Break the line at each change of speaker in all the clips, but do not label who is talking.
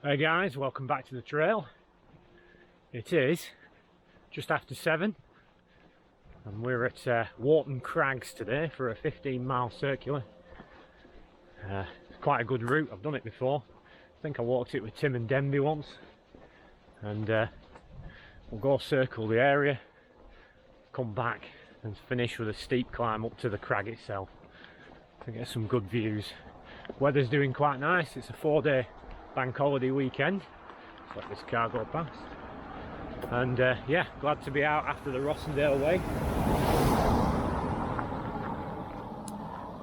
Hey guys, welcome back to the trail. It is just after 7 and we're at Warton Crags today for a 15-mile circular. It's quite a good route. I've done it before. I think I walked it with Tim and Denby once, and we'll go circle the area, come back and finish with a steep climb up to the crag itself to get some good views. Weather's doing quite nice. It's a 4-day bank holiday weekend. Let's let this car go past. And yeah, glad to be out after the Rossendale way.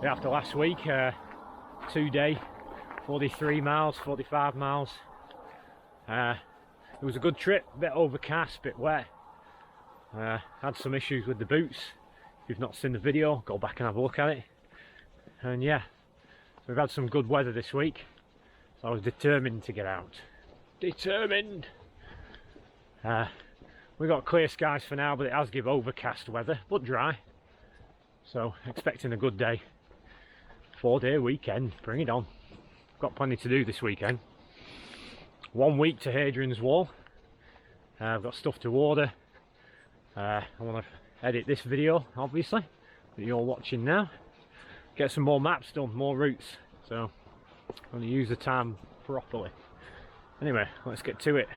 Yeah, after last week, 2-day, 43 miles, 45 miles. It was a good trip, a bit overcast, a bit wet. Had some issues with the boots. If you've not seen the video, go back and have a look at it. And yeah, we've had some good weather this week. I was determined to get out. Determined! We got clear skies for now, but it has give overcast weather, but dry. So, expecting a good day. 4-day weekend, bring it on. Got plenty to do this weekend. 1 week to Hadrian's Wall. I've got stuff to order. I want to edit this video, obviously, that you're watching now. Get some more maps done, more routes. So, I'm going to use the time properly. Anyway, let's get to it.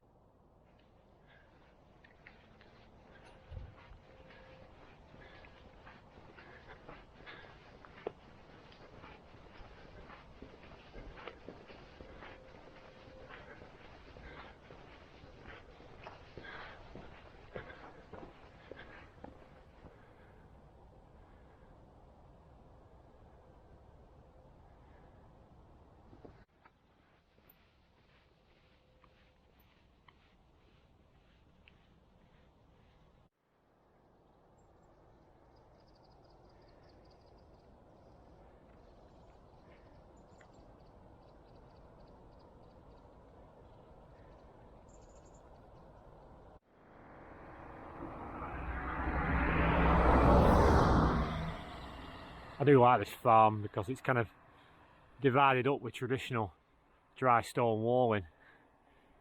I do like this farm because it's kind of divided up with traditional dry stone walling.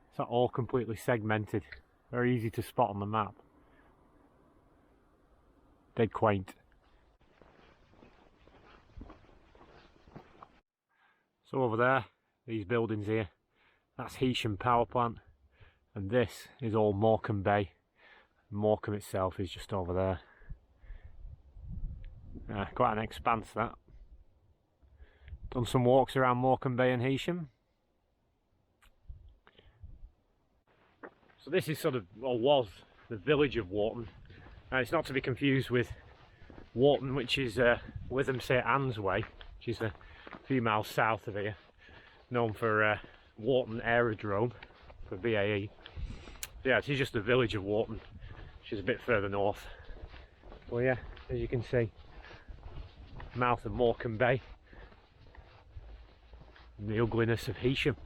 It's not all completely segmented. Very easy to spot on the map. Dead quaint. So over there, these buildings here, that's Heysham power plant, and this is all Morecombe Bay. Morecombe itself is just over there. Quite an expanse, that. Done some walks around Morecombe Bay and Heysham. So this is sort of, or was, the village of Warton. It's not to be confused with Warton, which is Witham St Anne's Way, which is a few miles south of here, known for Warton Aerodrome for BAE. Yeah, it is just the village of Warton, which is a bit further north. Well, yeah, as you can see, mouth of Morecombe Bay and the ugliness of Heysham.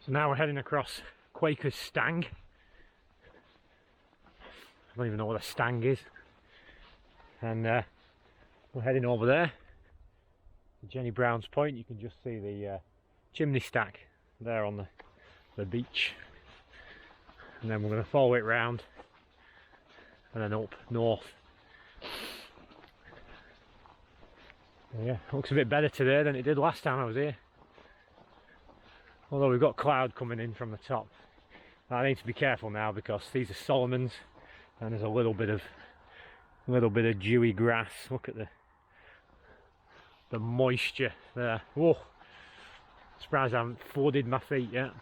So now we're heading across Quaker's Stang. I don't even know what a stang is. And we're heading over there to Jenny Brown's Point. You can just see the chimney stack there on the beach. And then we're going to follow it round and then up north. Yeah, looks a bit better today than it did last time I was here. Although we've got cloud coming in from the top. I need to be careful now because these are Solomons and there's a little bit of dewy grass. Look at the moisture there. Whoa! Surprised I haven't flooded my feet yet.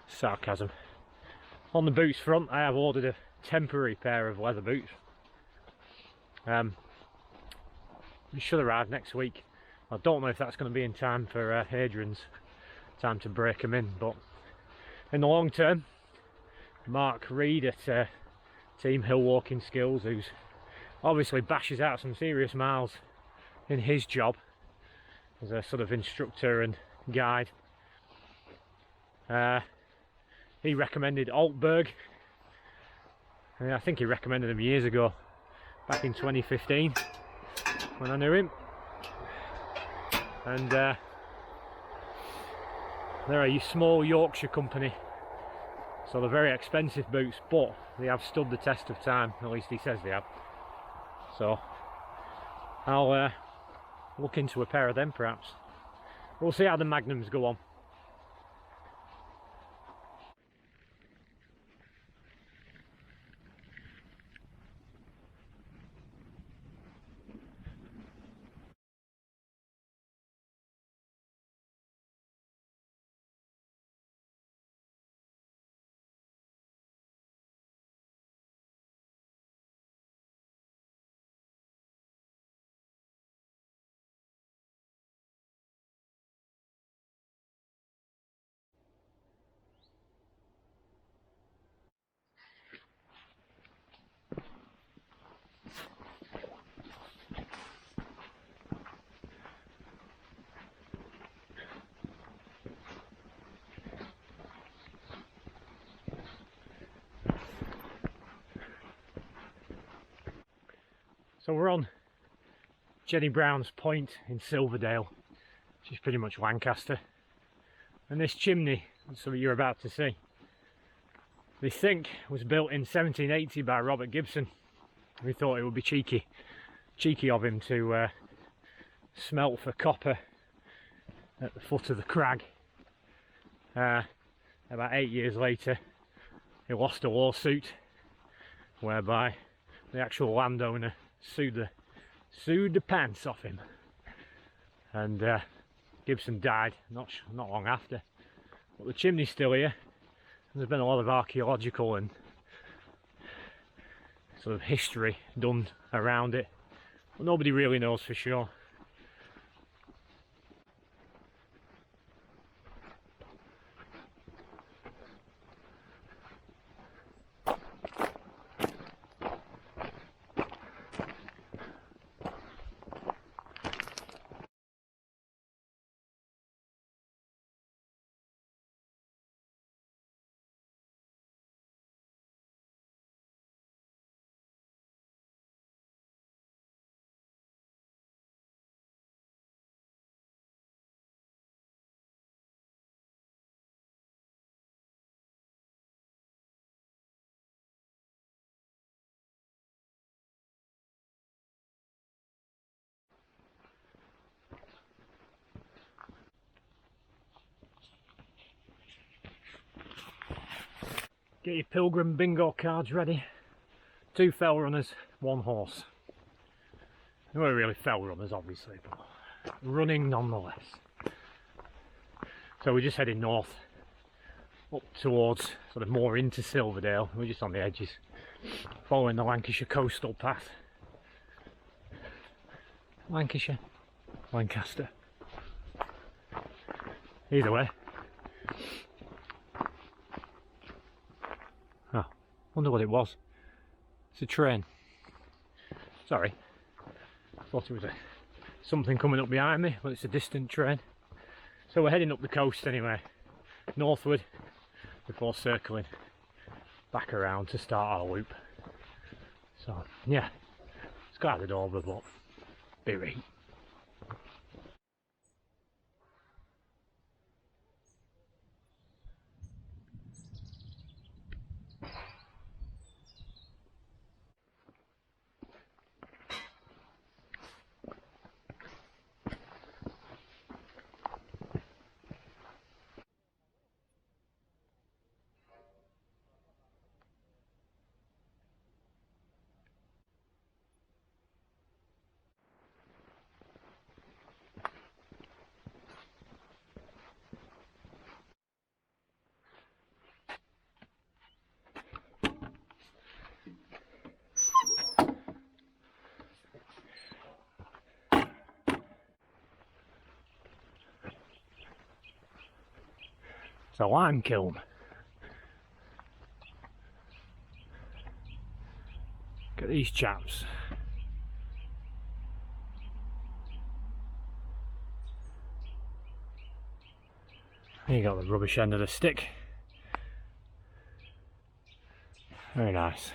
Sarcasm. On the boots front, I have ordered a temporary pair of leather boots. It should arrive next week. I don't know if that's going to be in time for Hadrian's time to break them in, but in the long term, Mark Reed at Team Hill Walking Skills, who's obviously bashes out some serious miles in his job as a sort of instructor and guide, he recommended Altberg. I think he recommended him years ago, back in 2015 when I knew him. And they're a small Yorkshire company, so they're very expensive boots, but they have stood the test of time, at least he says they have. So I'll look into a pair of them perhaps. We'll see how the Magnums go on. So we're on Jenny Brown's Point in Silverdale, which is pretty much Lancaster. And this chimney, that's what you're about to see, they think was built in 1780 by Robert Gibson. We thought it would be cheeky of him to smelt for copper at the foot of the crag. About 8 years later, he lost a lawsuit whereby the actual landowner sued the pants off him, and Gibson died not long after. But the chimney's still here. There's been a lot of archaeological and sort of history done around it, but nobody really knows for sure. Get your pilgrim bingo cards ready. 2 fell runners, 1 horse. They weren't really fell runners obviously, but running nonetheless. So we're just heading north, up towards, sort of more into Silverdale. We're just on the edges, following the Lancashire coastal path. Lancashire, Lancaster. Either way. Oh, wonder what it was. It's a train. Sorry, I thought it was something coming up behind me, but it's a distant train. So we're heading up the coast anyway, northward, before circling back around to start our loop. So yeah, it's glided over, but beery. It's a lime kiln. Look at these chaps. You got the rubbish end of the stick. Very nice.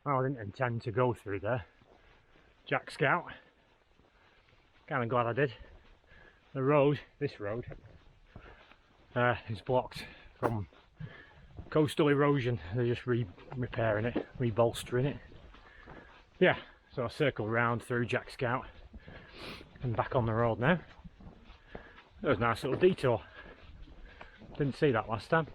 Well, I didn't intend to go through there. Jack Scout. Kind of glad I did. The road, this road, is blocked from coastal erosion. They're just repairing it, rebolstering it. Yeah, so I circled round through Jack Scout and back on the road now. That was a nice little detour. Didn't see that last time.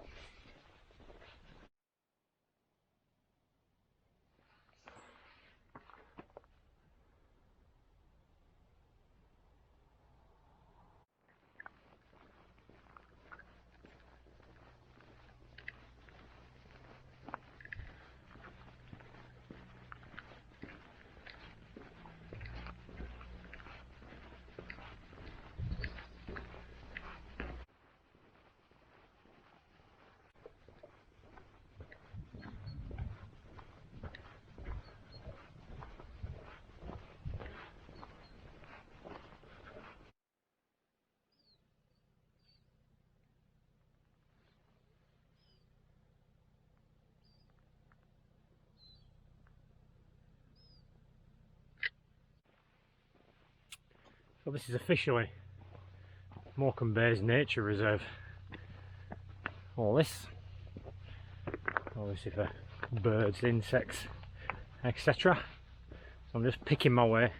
So this is officially Morecombe Bay's nature reserve. All this, obviously for birds, insects, etc. So I'm just picking my way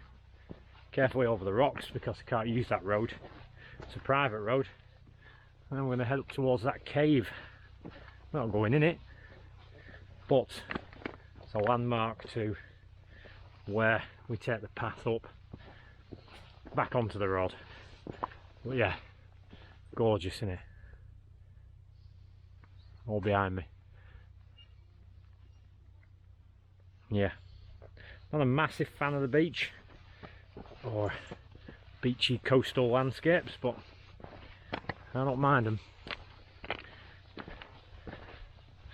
carefully over the rocks because I can't use that road. It's a private road. And I'm going to head up towards that cave. I'm not going in it, but it's a landmark to where we take the path up back onto the road. But yeah, gorgeous, isn't it? All behind me. Yeah, not a massive fan of the beach or beachy coastal landscapes, but I don't mind them.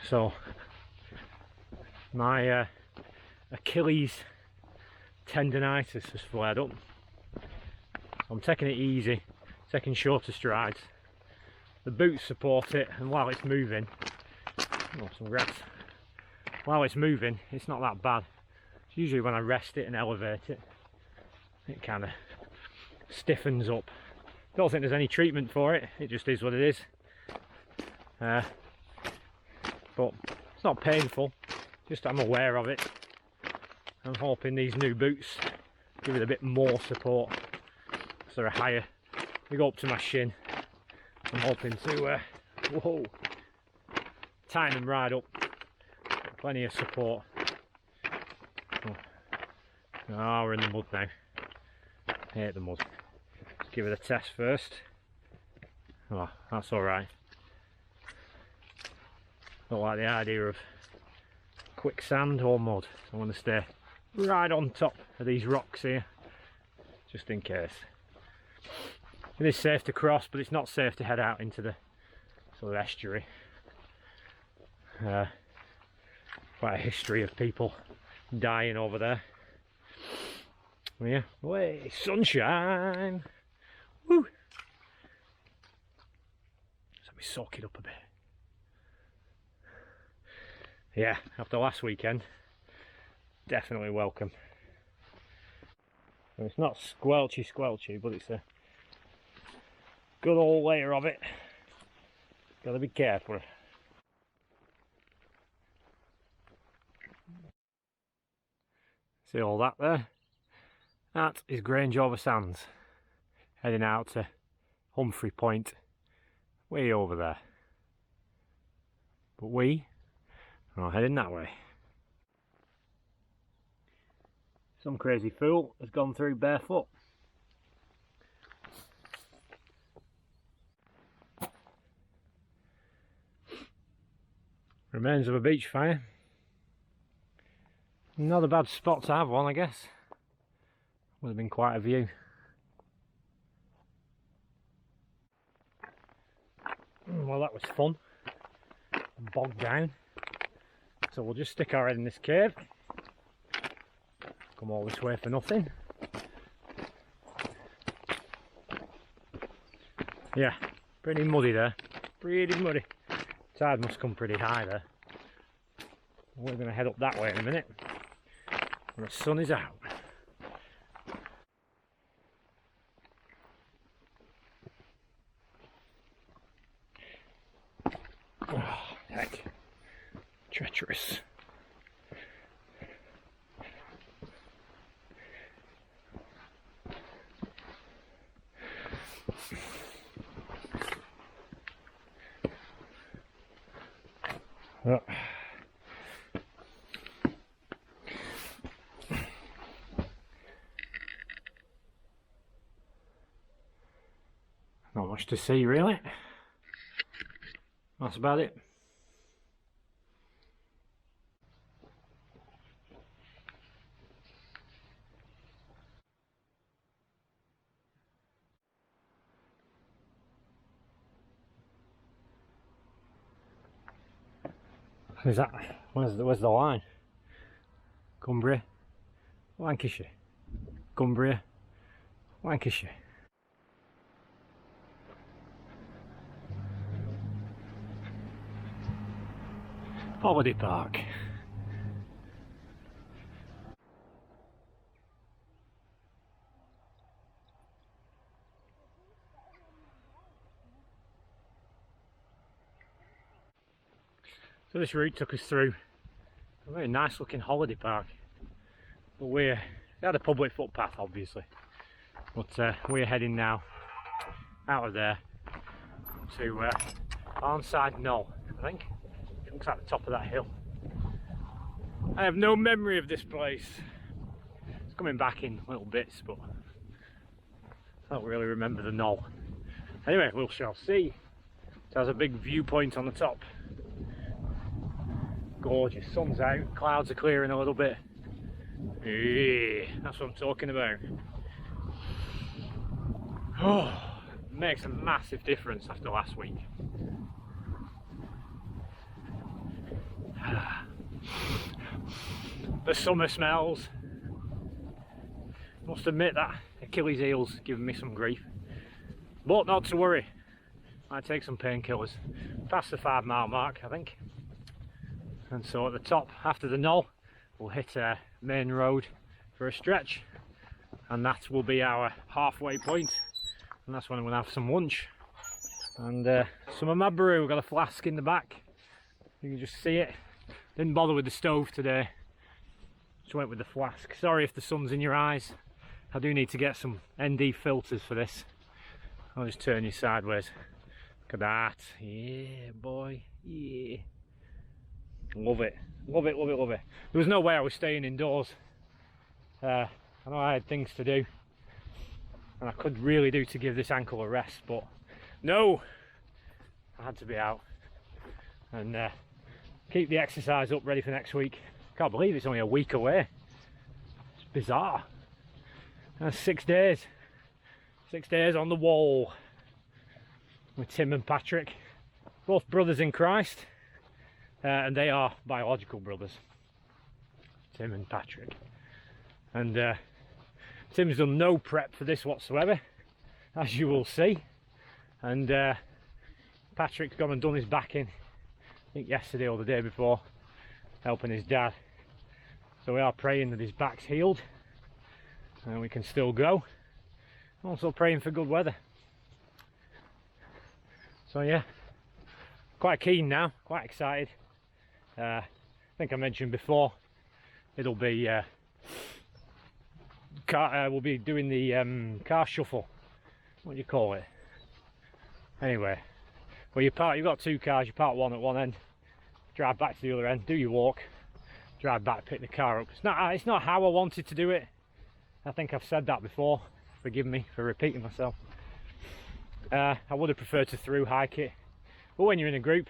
So my Achilles tendonitis has flared up. I'm taking it easy, taking shorter strides. The boots support it, and while it's moving, oh, some grass. While it's moving, it's not that bad. It's usually when I rest it and elevate it, it kind of stiffens up. Don't think there's any treatment for it, it just is what it is. But it's not painful, just I'm aware of it. I'm hoping these new boots give it a bit more support. So they're higher, they go up to my shin. I'm hoping to whoa, tighten them right up. Plenty of support. Oh, we're in the mud now. Hate the mud. Let's give it a test first. Oh, that's alright. Don't like the idea of quicksand or mud. I want to stay right on top of these rocks here, just in case. It is safe to cross, but it's not safe to head out into the sort of estuary. Quite a history of people dying over there. Well, yeah, way sunshine. Woo! So let me soak it up a bit. Yeah, after last weekend, definitely welcome. And it's not squelchy, but it's a good old layer of it. Gotta be careful. See all that there? That is Grange over Sands, heading out to Humphrey Point, way over there. But we are heading that way. Some crazy fool has gone through barefoot. Remains of a beach fire. Not a bad spot to have one, I guess. Would have been quite a view. Well, that was fun. Bogged down. So we'll just stick our head in this cave. Come all this way for nothing. Yeah, pretty muddy there. Pretty muddy. Tide must come pretty high there. We're going to head up that way in a minute. And the sun is out. Oh, heck. Treacherous. Oh. Not much to see really. That's about it. Is that? Where's the line? Cumbria, Lancashire, Cumbria, Lancashire. Holiday Park. So this route took us through a very nice looking holiday park, but we had a public footpath obviously, but we're heading now out of there to Arnside Knoll, I think. It looks like the top of that hill. I have no memory of this place. It's coming back in little bits, but I don't really remember the knoll. Anyway, we shall see. It has a big viewpoint on the top. Gorgeous, sun's out, clouds are clearing a little bit. Yeah, that's what I'm talking about. Oh, makes a massive difference after last week. The summer smells. Must admit that Achilles heel's giving me some grief, but not to worry. I take some painkillers. Past the 5 mile mark, I think. And so at the top, after the knoll, we'll hit a main road for a stretch, and that will be our halfway point. And that's when we'll have some lunch and some of my brew. We've got a flask in the back, you can just see it. Didn't bother with the stove today, just went with the flask. Sorry if the sun's in your eyes. I do need to get some ND filters for this. I'll just turn you sideways. Look at that. Yeah, boy. Yeah. Love it. Love it, love it, love it. There was no way I was staying indoors. I know I had things to do, and I could really do to give this ankle a rest, but no, I had to be out and keep the exercise up ready for next week. Can't believe it's only a week away. It's bizarre. That's 6 days. 6 days on the wall with Tim and Patrick, both brothers in Christ, and they are biological brothers, Tim and Patrick. And Tim's done no prep for this whatsoever, as you will see, and Patrick's gone and done his backing, I think yesterday or the day before, helping his dad. So we are praying that his back's healed and we can still go. Also praying for good weather. So yeah, quite keen now, quite excited. I think I mentioned before, it'll be we'll be doing the car shuffle. What do you call it? Anyway, well, you've got 2 cars. You park one at one end, drive back to the other end, do your walk, drive back, pick the car up. It's not how I wanted to do it. I think I've said that before. Forgive me for repeating myself. I would have preferred to through hike it, but when you're in a group,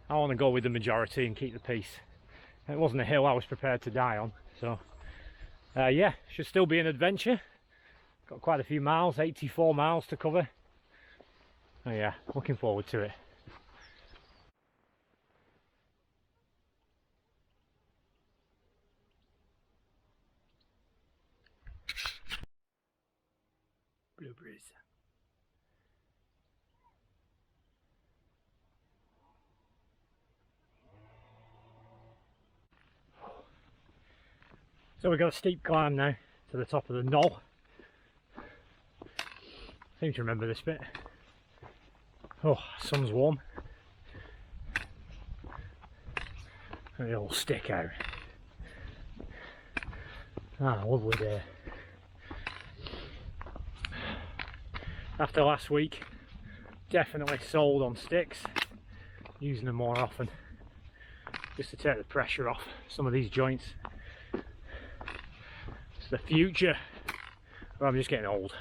I want to go with the majority and keep the peace. It wasn't a hill I was prepared to die on, so yeah, should still be an adventure. Got quite a few miles, 84 miles to cover. Oh yeah, looking forward to it. blueberries. So we've got a steep climb now to the top of the knoll. I seem to remember this bit. Oh, sun's warm. And it'll stick out. Ah, lovely day. After last week, definitely sold on sticks, using them more often, just to take the pressure off some of these joints. It's the future, or I'm just getting old.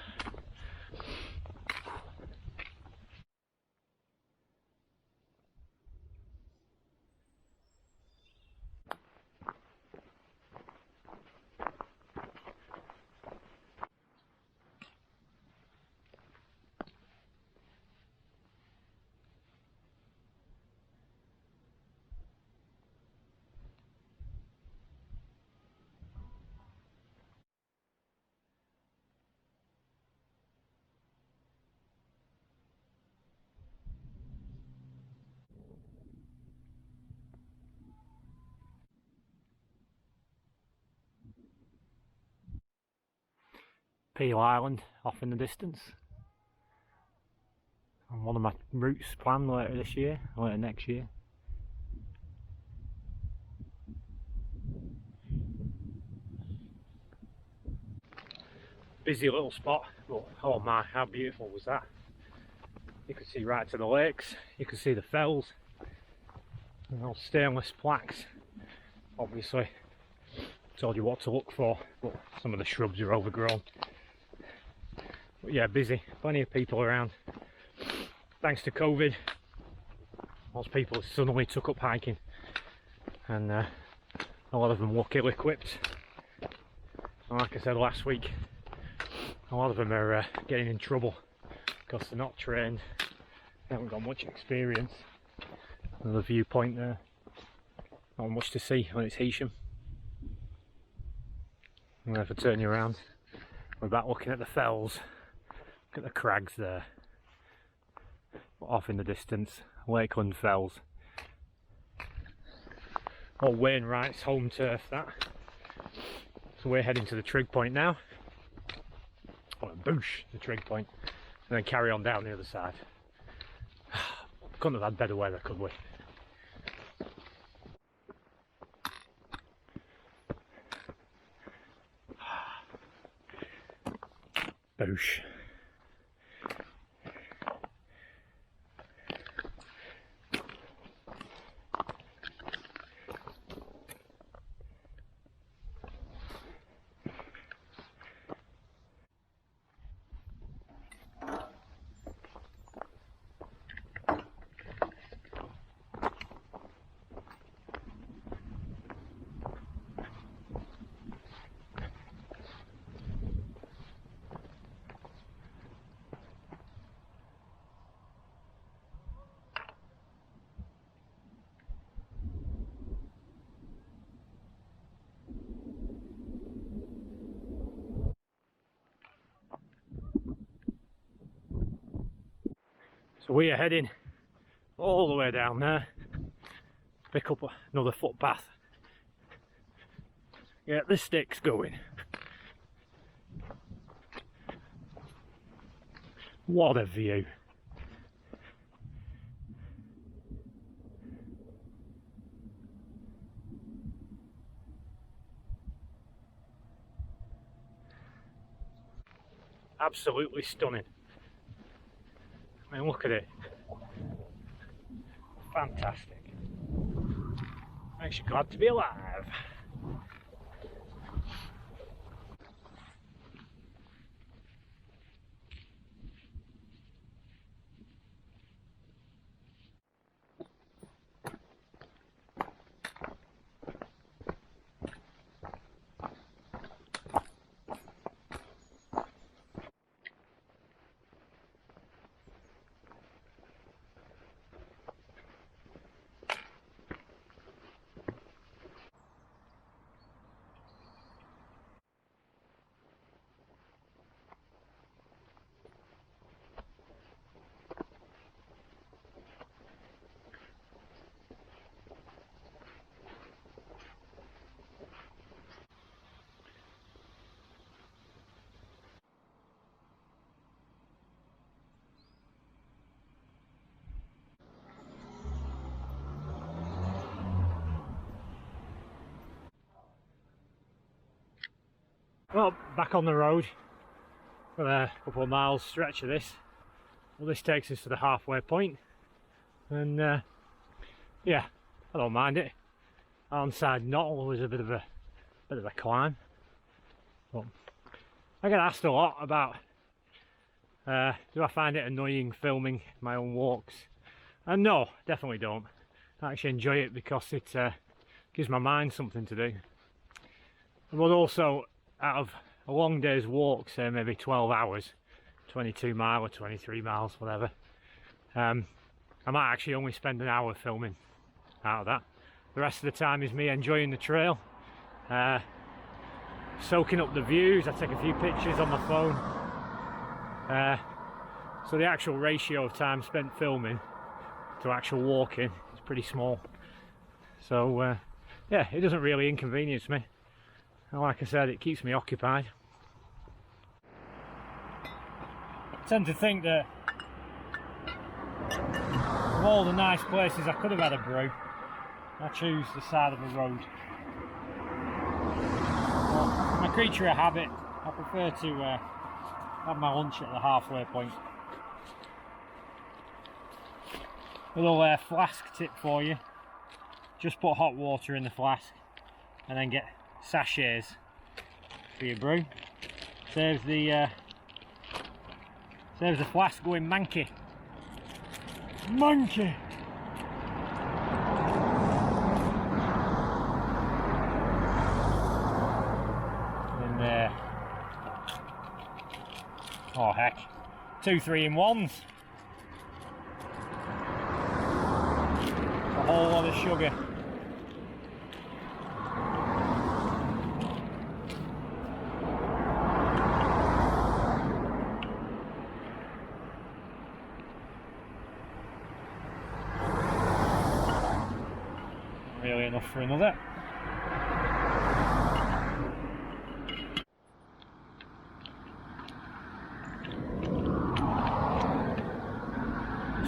Peel Island off in the distance, and one of my routes planned later this year, later next year. Busy little spot, but oh my, how beautiful was that. You could see right to the lakes, you could see the fells, and those stainless plaques. Obviously told you what to look for, but some of the shrubs are overgrown. But yeah, busy, plenty of people around. Thanks to COVID, most people suddenly took up hiking, and a lot of them look ill-equipped. And like I said last week, a lot of them are getting in trouble because they're not trained, they haven't got much experience. Another viewpoint there, not much to see when it's Heysham. And if I turn you around, we're back looking at the fells. Look at the crags there, off in the distance, Lakeland Fells. Oh, Wainwright's home turf, that. So we're heading to the trig point now. Or boosh, the trig point, and then carry on down the other side. Couldn't have had better weather, could we? Boosh. So we are heading all the way down there, pick up another footpath, get the sticks going. What a view. Absolutely stunning. I mean, look at it. Fantastic. Makes you glad to be alive. Well, back on the road. Got a couple of miles stretch of this. Well, this takes us to the halfway point, and yeah, I don't mind it. Arnside Knottle was a bit of a climb, but I get asked a lot about do I find it annoying filming my own walks, and no, definitely don't. I actually enjoy it because it gives my mind something to do. But also, out of a long day's walk, say maybe 12 hours, 22 mile or 23 miles, whatever, I might actually only spend an hour filming out of that. The rest of the time is me enjoying the trail, soaking up the views. I take a few pictures on my phone, so the actual ratio of time spent filming to actual walking is pretty small. So yeah, it doesn't really inconvenience me, and like I said, it keeps me occupied. I tend to think that of all the nice places I could have had a brew, I choose the side of the road. Well, I'm a creature of habit. I prefer to have my lunch at the halfway point. Little flask tip for you: just put hot water in the flask and then get sachets for your brew. Saves the flask going manky. Monkey! In there. Oh heck. 2 3-in-1s. A whole lot of sugar. Really enough for another.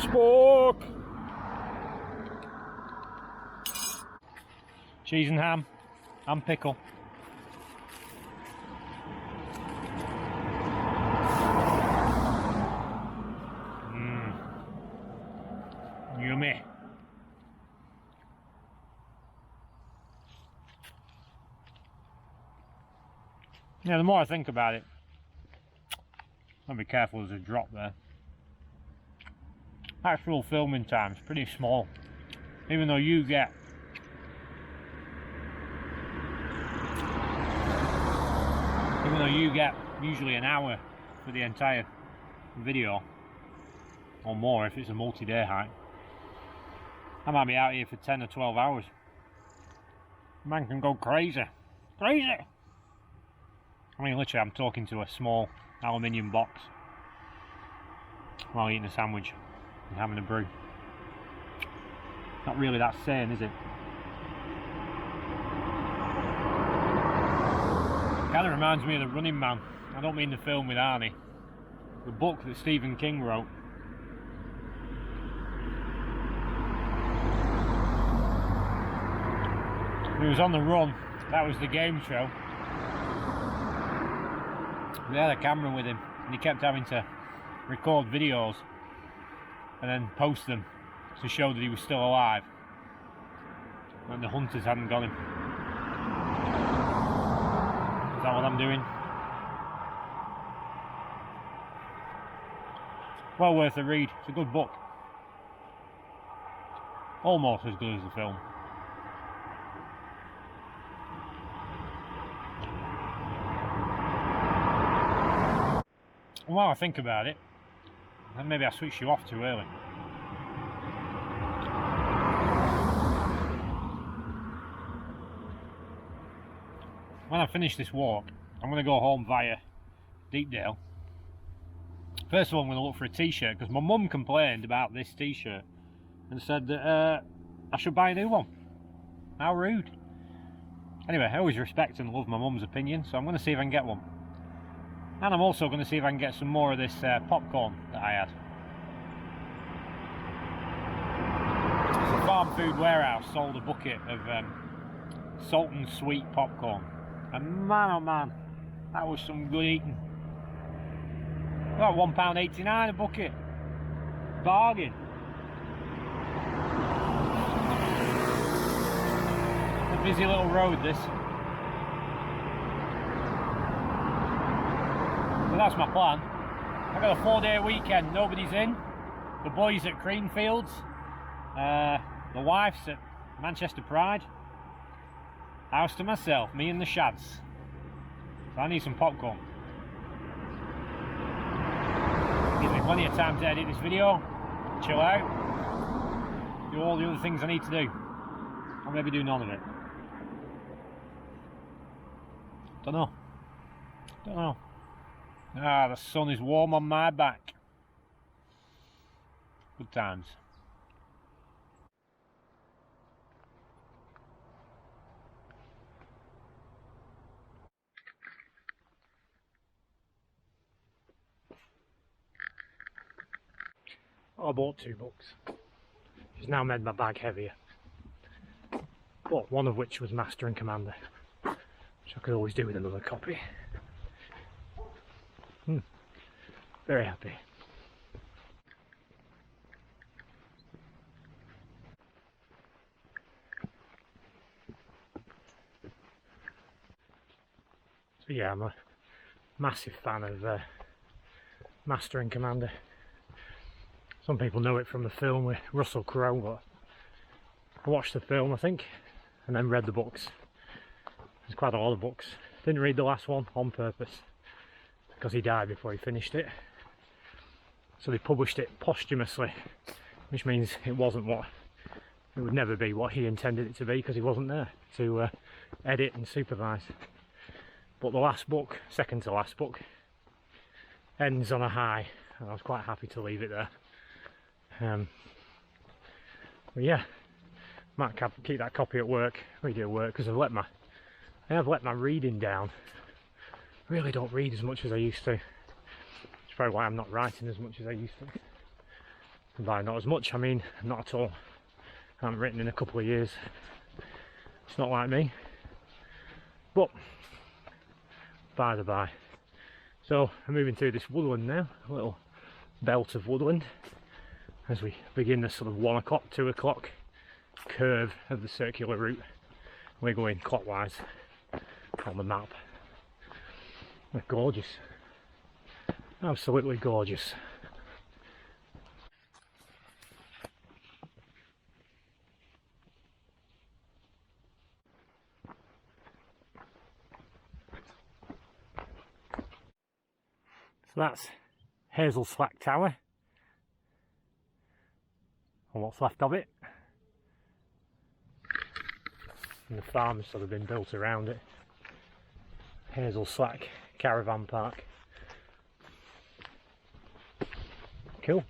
Spook! Cheese and ham and pickle. Yummy. Yeah, the more I think about it, I'll be careful, there's a drop there. Actual filming time is pretty small, even though you get usually an hour for the entire video, or more if it's a multi-day hike. I might be out here for 10 or 12 hours. Man can go crazy. Crazy! I mean, literally, I'm talking to a small aluminium box while eating a sandwich and having a brew. Not really that sane, is it? Kind of reminds me of The Running Man. I don't mean the film with Arnie. The book that Stephen King wrote. He was on the run. That was the game show. They had a camera with him, and he kept having to record videos and then post them to show that he was still alive when the hunters hadn't got him. Is that what I'm doing? Well worth a read. It's a good book. Almost as good as the film. While I think about it, then maybe I switched you off too early. When I finish this walk, I'm going to go home via Deepdale. First of all, I'm going to look for a t-shirt, because my mum complained about this t-shirt and said that I should buy a new one. How rude. Anyway, I always respect and love my mum's opinion, so I'm going to see if I can get one. And I'm also going to see if I can get some more of this popcorn that I had. The Farm Food Warehouse sold a bucket of salt and sweet popcorn. And man oh man, That was some good eating. Oh, £1.89 a bucket. Bargain. A busy little road this. So that's my plan. I've got a 4-day weekend, nobody's in. The boys at Creamfields, the wife's at Manchester Pride. House to myself, me and the shads. So I need some popcorn. Gives me plenty of time to edit this video, chill out, do all the other things I need to do. Or maybe do none of it. Don't know. Don't know. Ah, the sun is warm on my back. Good times. I bought 2 books. It's now made my bag heavier. But one of which was Master and Commander, which I could always do with another copy. Very happy. So yeah, I'm a massive fan of Master and Commander. Some people know it from the film with Russell Crowe, but I watched the film, I think, and then read the books. There's quite a lot of books. Didn't read the last one on purpose because he died before he finished it. So they published it posthumously, which means it wasn't what, it would never be what he intended it to be because he wasn't there to edit and supervise. But the last book, second to last book, ends on a high, and I was quite happy to leave it there. But yeah, might keep that copy at work, read it at work, because I have let my reading down. I really don't read as much as I used to. It's probably why I'm not writing as much as I used to. And by not as much, I mean not at all. I haven't written in a couple of years. It's not like me. But by the by. So I'm moving through this woodland now, a little belt of woodland, as we begin this sort of 1 o'clock, 2 o'clock curve of the circular route. We're going clockwise on the map. They're gorgeous. Absolutely gorgeous. So that's Hazel Slack Tower, or what's left of it. And the farm's sort of been built around it. Hazel Slack Caravan Park. Cool.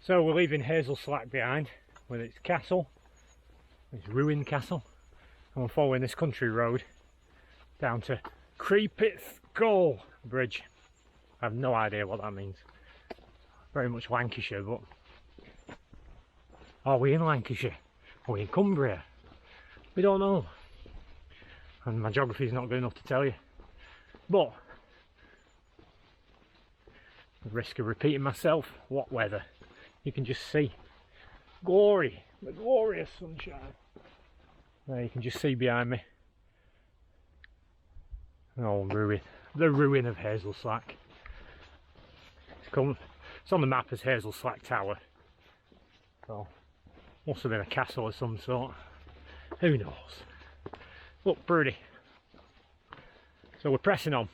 So we're leaving Hazel Slack behind with its castle, its ruined castle, and we're following this country road down to Creepith Goal Bridge. I have no idea what that means. Very much Lancashire, but are we in Lancashire? Are we in Cumbria? We don't know. And my geography is not good enough to tell you. But, at the risk of repeating myself, what weather. You can just see glory, the glorious sunshine. There you can just see behind me. Oh, ruin. The ruin of Hazel Slack. It's on the map as Hazel Slack Tower. So, must have been a castle of some sort. Who knows? Look, pretty. So we're pressing on.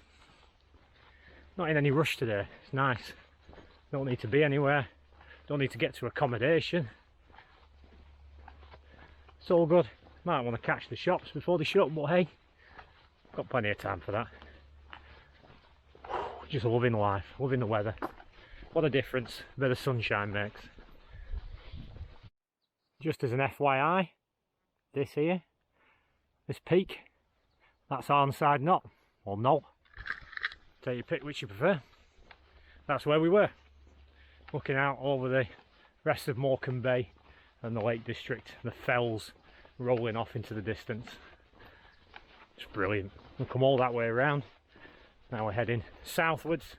Not in any rush today. It's nice. Don't need to be anywhere. Don't need to get to accommodation. It's all good. Might want to catch the shops before they shut, but hey, got plenty of time for that. Just loving life, loving the weather. What a difference a bit of sunshine makes. Just as an FYI, this peak That's Arnside Knot, or Knoll. Take your pick which you prefer. That's where we were, looking out over the rest of Morecombe Bay and the Lake District, the fells rolling off into the distance. It's brilliant. We'll come all that way around. Now we're heading southwards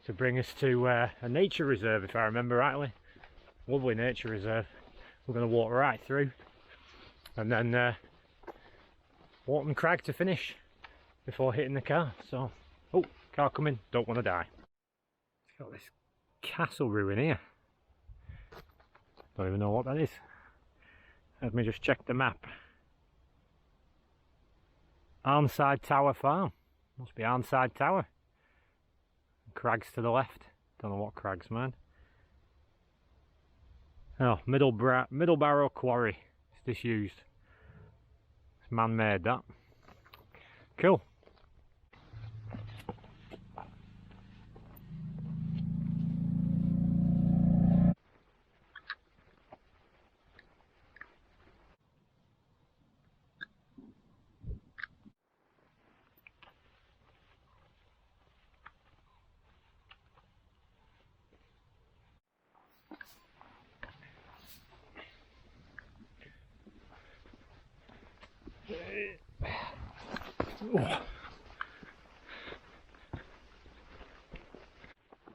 to bring us to a nature reserve, if I remember rightly. Lovely nature reserve. We're going to walk right through, and then Warton Crag to finish before hitting the car. So, oh, car coming, don't want to die. It's got this castle ruin here. Don't even know what that is. Let me just check the map. Arnside Tower Farm. Must be Arnside Tower. Crags to the left. Don't know what crags, man. Oh, Middlebarrow Quarry. It's disused. It's man-made, that. Cool.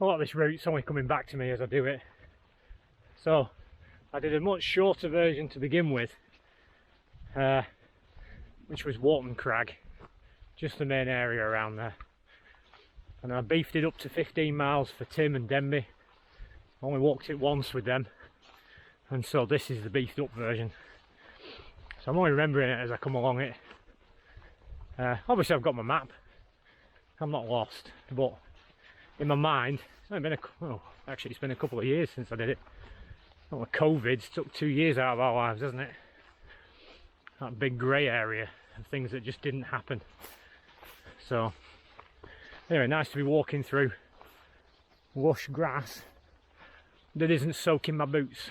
A lot of this route's only coming back to me as I do it. So I did a much shorter version to begin with, which was Warton Crag, just the main area around there. And I beefed it up to 15 miles for Tim and Denby. Only walked it once with them, and so this is the beefed up version. So I'm only remembering it as I come along it. Obviously I've got my map, I'm not lost, but in my mind, it's only been it's been a couple of years since I did it. Well, COVID's took 2 years out of our lives, hasn't it? That big grey area of things that just didn't happen. So anyway, nice to be walking through lush grass that isn't soaking my boots.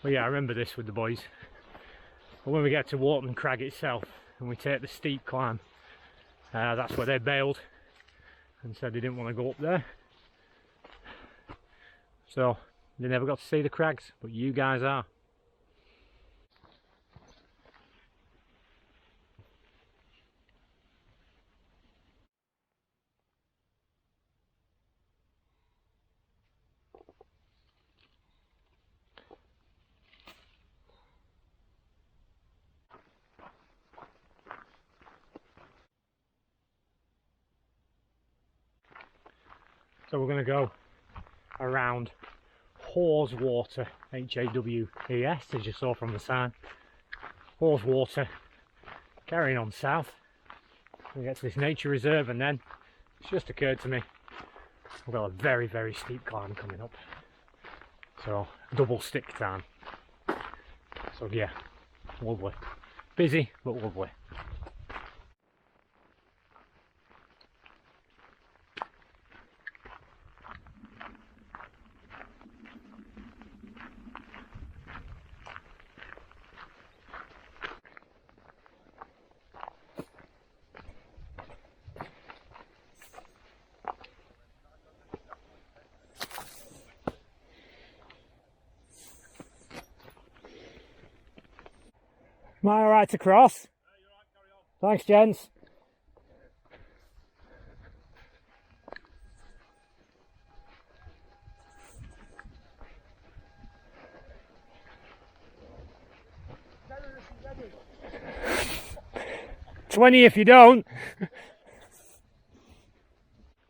But yeah, I remember this with the boys. But when we get to Warton Crag itself and we take the steep climb, that's where they bailed and said they didn't want to go up there. So they never got to see the crags, but you guys are. So we're going to go around Haweswater, H-A-W-E-S, as you saw from the sign. Haweswater, carrying on south. We get to this nature reserve, and then it's just occurred to me we've got a very, very steep climb coming up. So double stick time. So yeah, lovely. Busy, but lovely. Am I alright to cross? Yeah, you're right, carry on. Thanks, gents. $20 if you don't.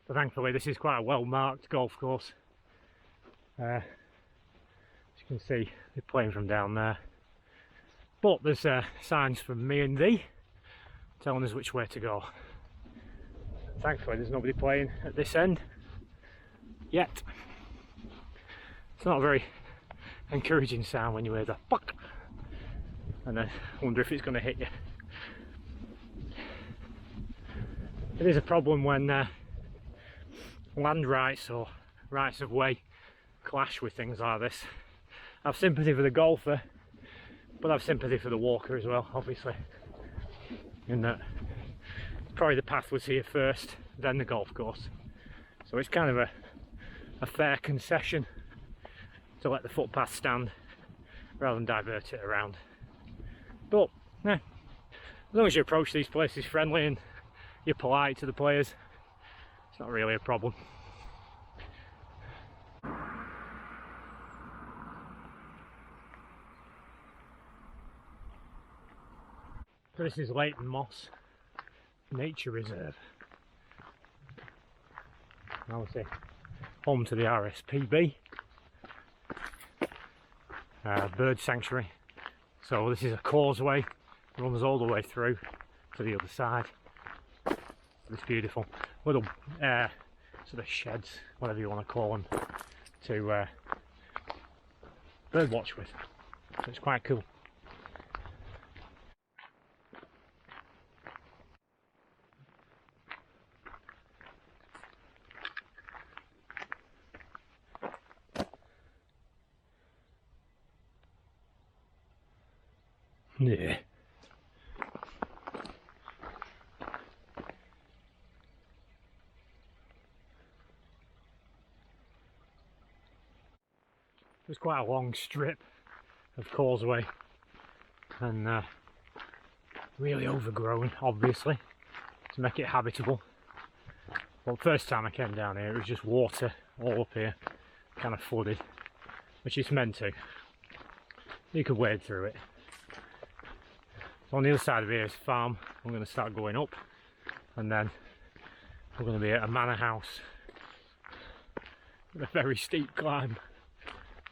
So thankfully this is quite a well marked golf course. As you can see, they're playing from down there. But there's signs from me and thee telling us which way to go. Thankfully there's nobody playing at this end yet. It's not a very encouraging sound when you hear the fuck, and then wonder if it's going to hit you. It is a problem when land rights or rights of way clash with things like this. I have sympathy for the golfer, but I have sympathy for the walker as well, obviously. in that probably the path was here first, then the golf course. So it's kind of a fair concession to let the footpath stand rather than divert it around. But yeah, as long as you approach these places friendly and you're polite to the players, it's not really a problem. So this is Leighton Moss Nature Reserve. Obviously home to the RSPB. Bird sanctuary. So this is a causeway, runs all the way through to the other side. It's beautiful. Little sort of sheds, whatever you want to call them, to bird watch with. So it's quite cool. Yeah. There's quite a long strip of causeway and really overgrown, obviously, to make it habitable. Well, first time I came down here it was just water all up here, kind of flooded, which it's meant to. You could wade through it. So on the other side of here is farm. I'm going to start going up, and then we're going to be at a manor house with a very steep climb,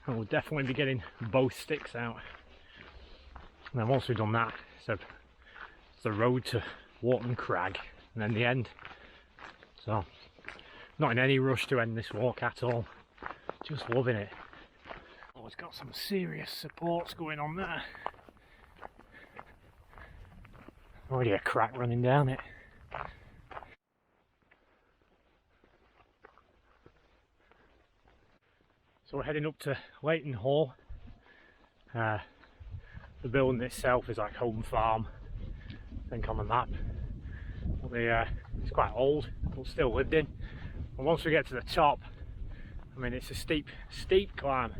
and we'll definitely be getting both sticks out. And then once we've done that, so it's the road to Warton Crag, and then the end. So not in any rush to end this walk at all, just loving it. Oh, it's got some serious supports going on there. Already a crack running down it. So we're heading up to Leighton Hall. The building itself is like home farm, I think, on the map. But it's quite old, but still lived in. And once we get to the top, I mean, it's a steep climb.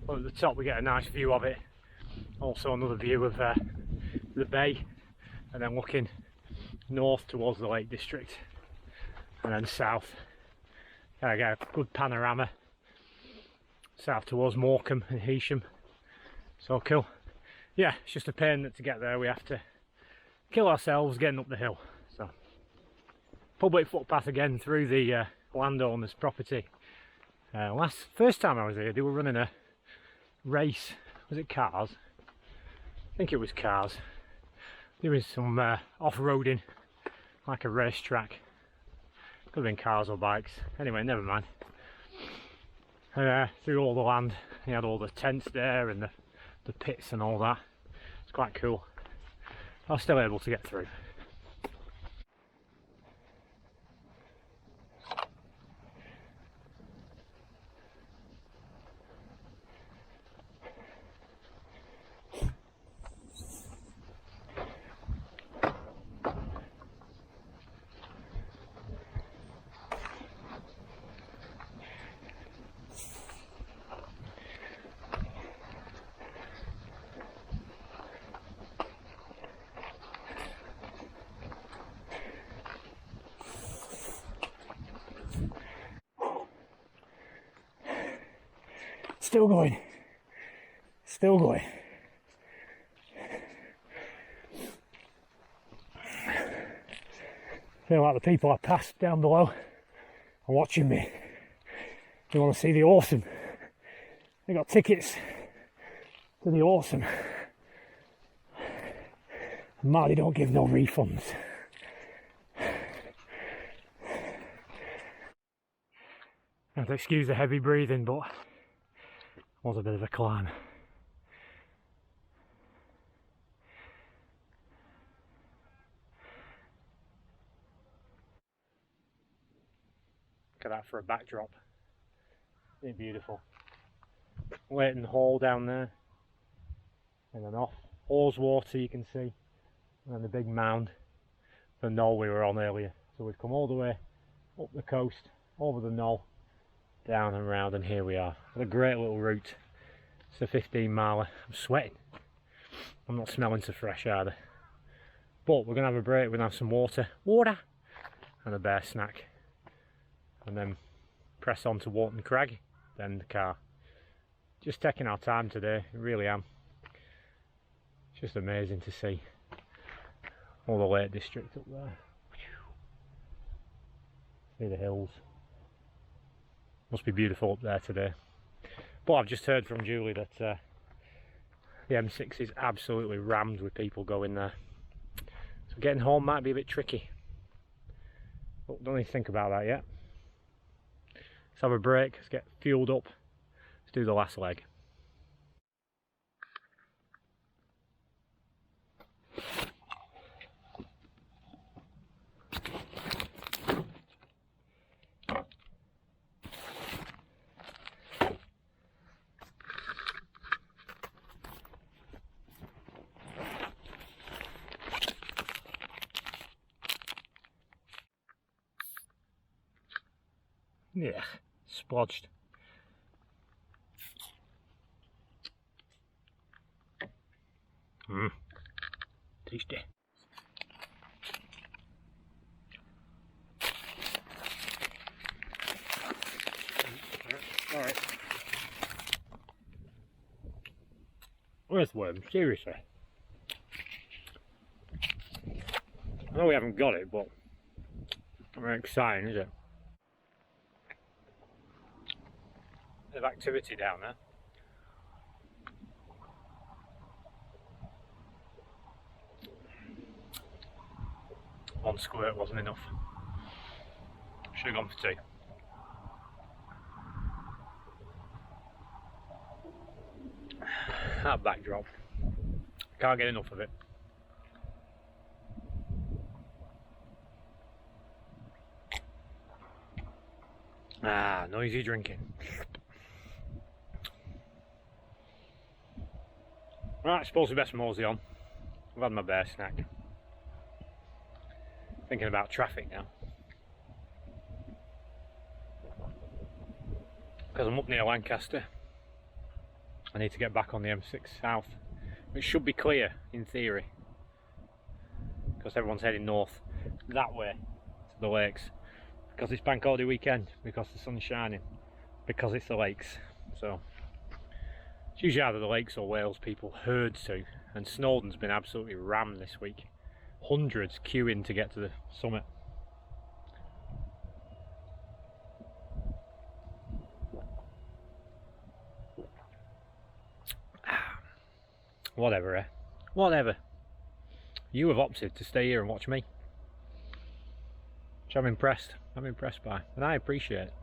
But at the top we get a nice view of it. Also another view of the bay. And then looking north towards the Lake District, and then south, I get a good panorama south towards Morecombe and Heysham. So cool. Yeah, it's just a pain that to get there we have to kill ourselves getting up the hill. So public footpath again through the landowner's property. First time I was here they were running a race. Was it cars? I think it was cars. There is some off-roading, like a racetrack. Could have been cars or bikes. Anyway, never mind. Through all the land, you had all the tents there and the pits and all that. It's quite cool. I was still able to get through. Still going. Still going. I feel like the people I passed down below are watching me. They want to see the awesome. They got tickets to the awesome. And Marty don't give no refunds. I have to excuse the heavy breathing, but it was a bit of a climb. Look at that for a backdrop. Isn't it beautiful? Leighton Hall down there. And then off. Haweswater you can see. and the big mound, the knoll we were on earlier. So we've come all the way up the coast, over the knoll, down and round, and here we are. What a great little route. It's a 15 miler. I'm sweating. I'm not smelling so fresh either. But we're going to have a break, we're going to have some water, and a bear snack. And then press on to Warton Crag, then the car. Just taking our time today, I really am. It's just amazing to see all the Lake District up there. See the hills. Must be beautiful up there today. But I've just heard from Julie that the M6 is absolutely rammed with people going there. So getting home might be a bit tricky. But don't need to think about that yet. Let's have a break, let's get fueled up, let's do the last leg. Yeah, splodged. Tasty. Alright. Earthworm, seriously. I know we haven't got it, but very exciting, is it? Bit of activity down there. One squirt wasn't enough. Should have gone for two. That backdrop, can't get enough of it. Ah, noisy drinking. Right, I suppose we best mosey on. I've had my bear snack. Thinking about traffic now. Because I'm up near Lancaster. I need to get back on the M6 south. It should be clear, in theory. Because everyone's heading north, that way, to the lakes. Because it's bank holiday weekend, because the sun's shining, because it's the lakes. So it's usually either the lakes or Wales people herd to, and Snowdon's been absolutely rammed this week. Hundreds queuing to get to the summit. Whatever, eh? Whatever. You have opted to stay here and watch me, which I'm impressed by, and I appreciate it.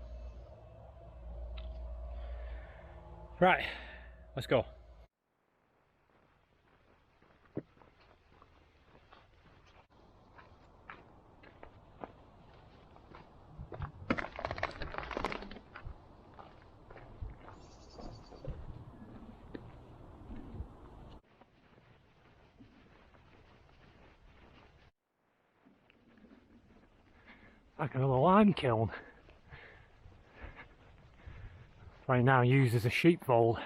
Right, let's go. Like another lime kiln. Right now used as a sheepfold.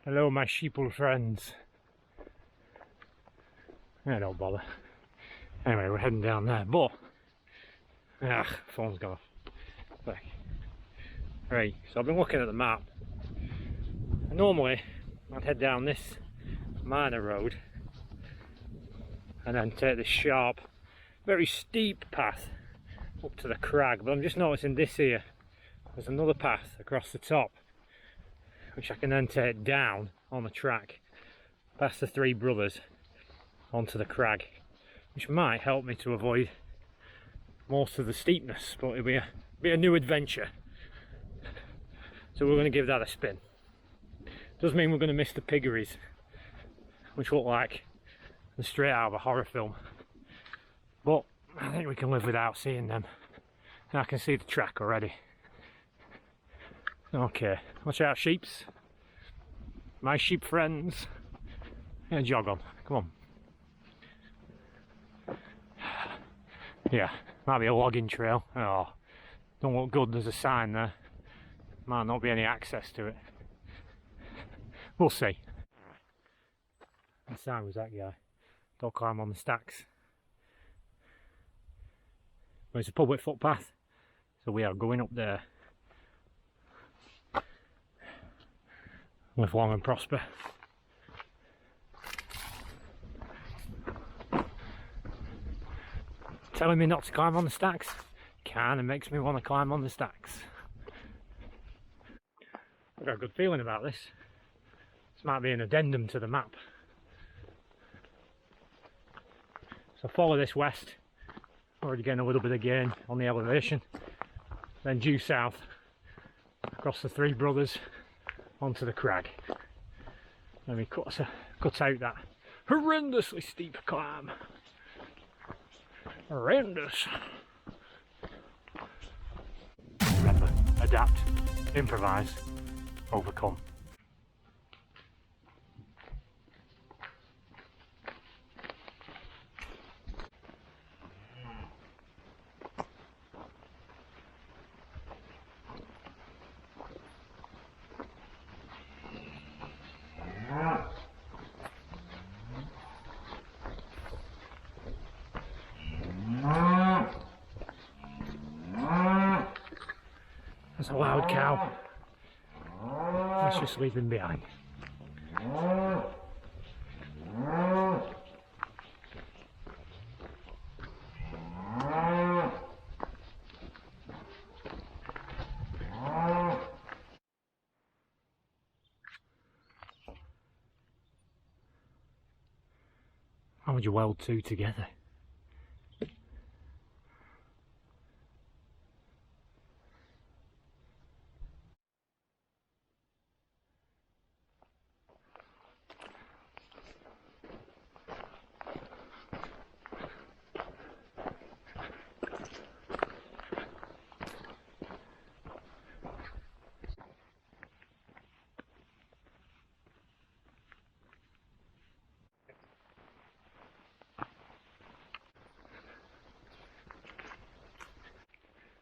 Hello my sheeple friends. I don't bother. Anyway, we're heading down there, but phone's gone off. Back. Right, so I've been looking at the map. Normally I'd head down this minor road and then take this sharp, very steep path up to the crag, but I'm just noticing this here, there's another path across the top which I can then take down on the track past the Three Brothers onto the crag, which might help me to avoid most of the steepness, but it'll be a new adventure. So we're going to give that a spin. Does mean we're going to miss the piggeries, which look like they're straight out of a horror film, but I think we can live without seeing them. There's a northern lights I can see the track already. Okay, watch out sheeps. My sheep friends. Yeah, jog on, come on. Yeah, might be a logging trail. Oh, don't look good, there's a sign there. Might not be any access to it. We'll see. The sign was that guy. Don't climb on the stacks. But it's a public footpath, so we are going up there. Live long and prosper. Telling me not to climb on the stacks kinda makes me want to climb on the stacks. I've got a good feeling about this. This might be an addendum to the map. So follow this west, already getting a little bit of gain on the elevation, then due south across the Three Brothers onto the crag. Then we cut out that horrendously steep climb. Horrendous. Remember, adapt, improvise, overcome. That's a loud cow. Let's just leave him behind. How would you weld two together?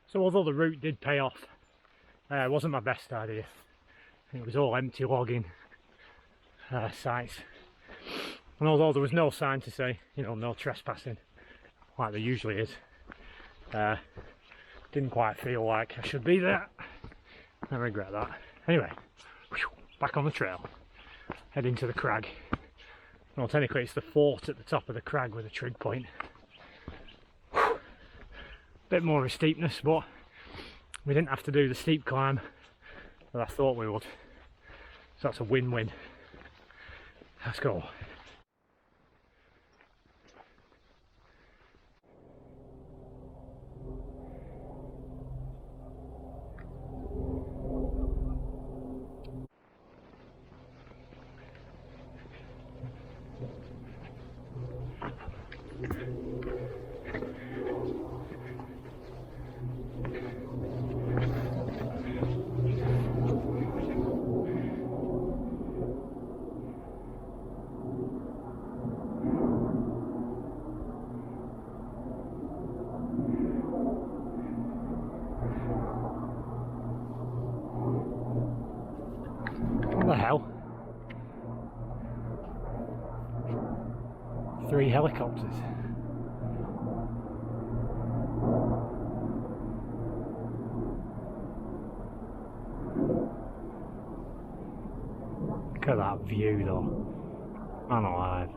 So although the route did pay off, it wasn't my best idea. It was all empty logging sites. And although there was no sign to say, you know, no trespassing, like there usually is, didn't quite feel like I should be there. I regret that. Anyway, back on the trail, heading to the crag. Well, technically it's the fort at the top of the crag with a trig point. Bit more of a steepness, but we didn't have to do the steep climb that I thought we would. So that's a win-win. Let's go. What the hell? 3 helicopters. Look at that view though. I'm alive.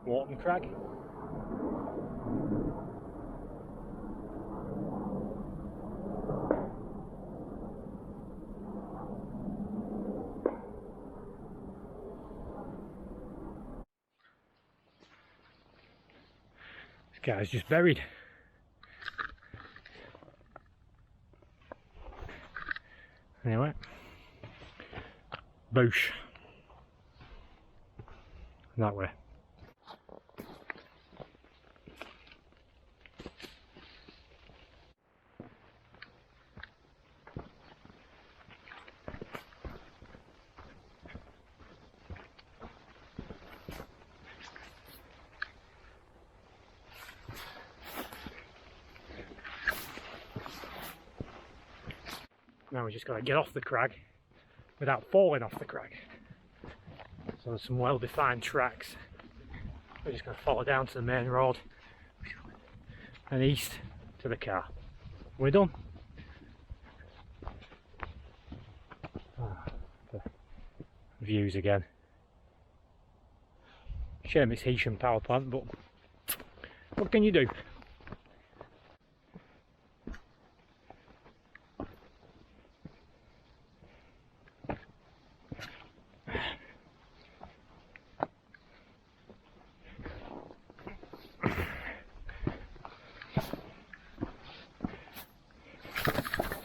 Warton Crag. This guy's just buried. Anyway, boosh. that way. Now we just got to get off the crag without falling off the crag. So there's some well-defined tracks. We're just going to follow down to the main road and east to the car. We're done. The views again. Shame it's Heysham power plant, but what can you do?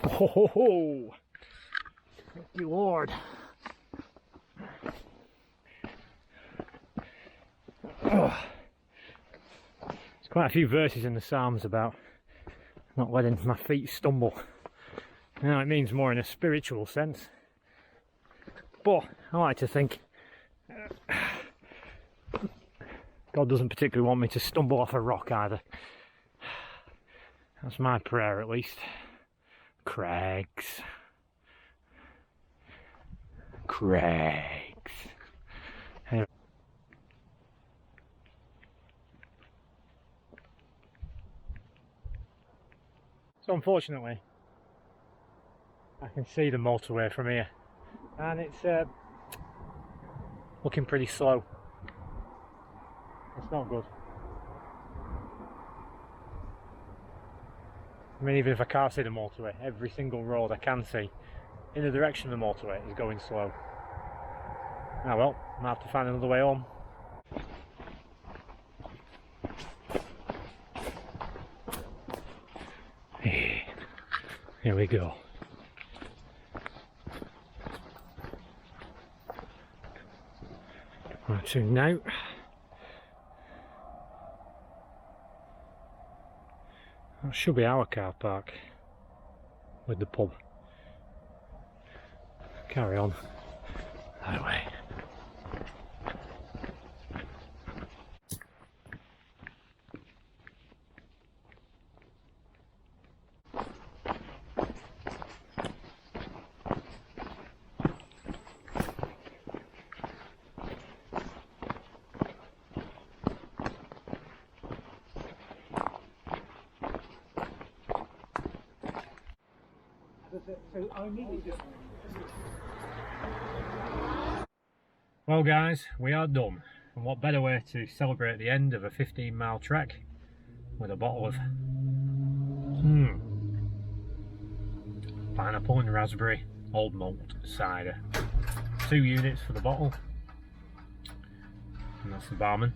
Ho ho ho! Thank you, Lord. Oh. There's quite a few verses in the Psalms about not letting my feet stumble. Now it means more in a spiritual sense, but I like to think God doesn't particularly want me to stumble off a rock either. That's my prayer, at least. Crags. Anyway. So unfortunately, I can see the motorway from here, and it's looking pretty slow. It's not good. I mean, even if I can't see the motorway, every single road I can see in the direction of the motorway is going slow. Ah well, I might have to find another way home. Here we go. Right, so now that should be our car park with the pub. Carry on that way. Well guys, we are done, and what better way to celebrate the end of a 15-mile trek with a bottle of pineapple and raspberry old malt cider. 2 units for the bottle, and that's the barman.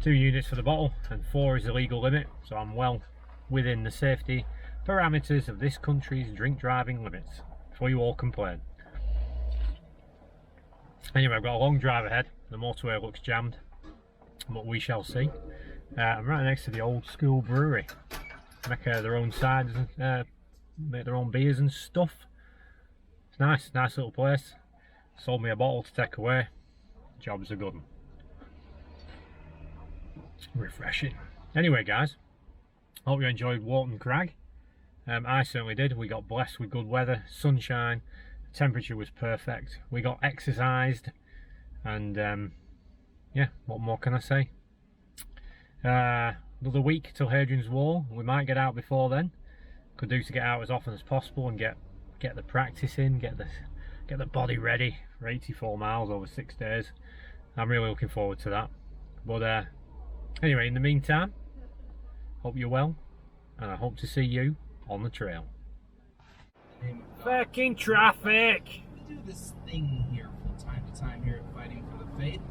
2 units for the bottle, and 4 is the legal limit, so I'm well within the safety parameters of this country's drink driving limits, before you all complain. Anyway, I've got a long drive ahead. The motorway looks jammed, but we shall see. I'm right next to the old school brewery. Make their own ciders, make their own beers and stuff. It's nice little place. Sold me a bottle to take away. Job's a good one. Refreshing. Anyway guys, hope you enjoyed Warton Crag. I certainly did. We got blessed with good weather, sunshine, the temperature was perfect. We got exercised, and yeah, what more can I say? Another week till Hadrian's Wall. We might get out before then. Could do to get out as often as possible and get the practice in, get the body ready for 84 miles over 6 days. I'm really looking forward to that. But anyway, in the meantime, hope you're well, and I hope to see you on the trail. Fucking traffic!
We do this thing here from time to time here at Fighting for the Faith.